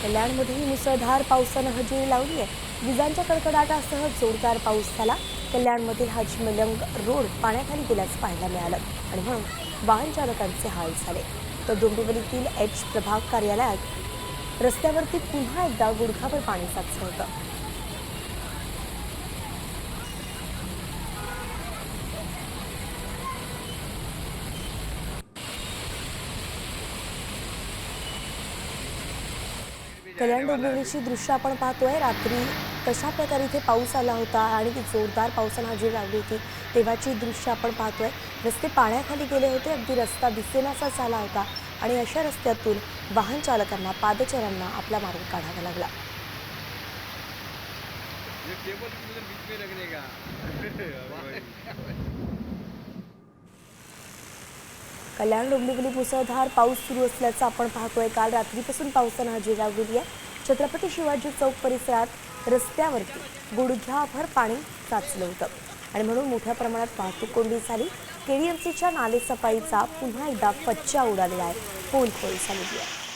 कल्याणमध्येही मुसळधार पावसानं हजेरी लावली आहे। विजांच्या कडकडाटासह जोरदार पाऊस झाला। कल्याणमधील हाजीमलंग रोड पाण्याखाली गेल्याचं पाहायला मिळालं आणि म्हणून वाहन चालकांचे हाल झाले। तर डोंबिवलीतील एच प्रभाग कार्यालयात रस्त्यावरती पुन्हा एकदा गुडघाभर पाणी साचलं होतं। कल्याण डोंबिवलीची दृश्य आपण पाहतोय। रात्री कशा प्रकारे इथे पाऊस आला होता आणि जोरदार पावसानं हजेरी लावली होती तेव्हाची दृश्य आपण पाहतोय। रस्ते पाण्याखाली गेले होते, अगदी रस्ता दिसेनासा झाला होता आणि अशा रस्त्यातून वाहन चालकांना, पादचाऱ्यांना आपला मार्ग काढावा लागला। कल्याण डोंबिवली मुसळधार पाऊस सुरू असल्याचं आपण पाहतोय। काल रात्रीपासून पावसानं हजेरी लावली आहे। छत्रपती शिवाजी चौक परिसरात रस्त्यावरती गुडघ्याभर पाणी साचलं होतं आणि म्हणून मोठ्या प्रमाणात वाहतूक कोंडी झाली। केडीएमसीच्या नालेसफाईचा पुन्हा एकदा फज्जा उडालेला आहे, पोलखोल झालेली आहे।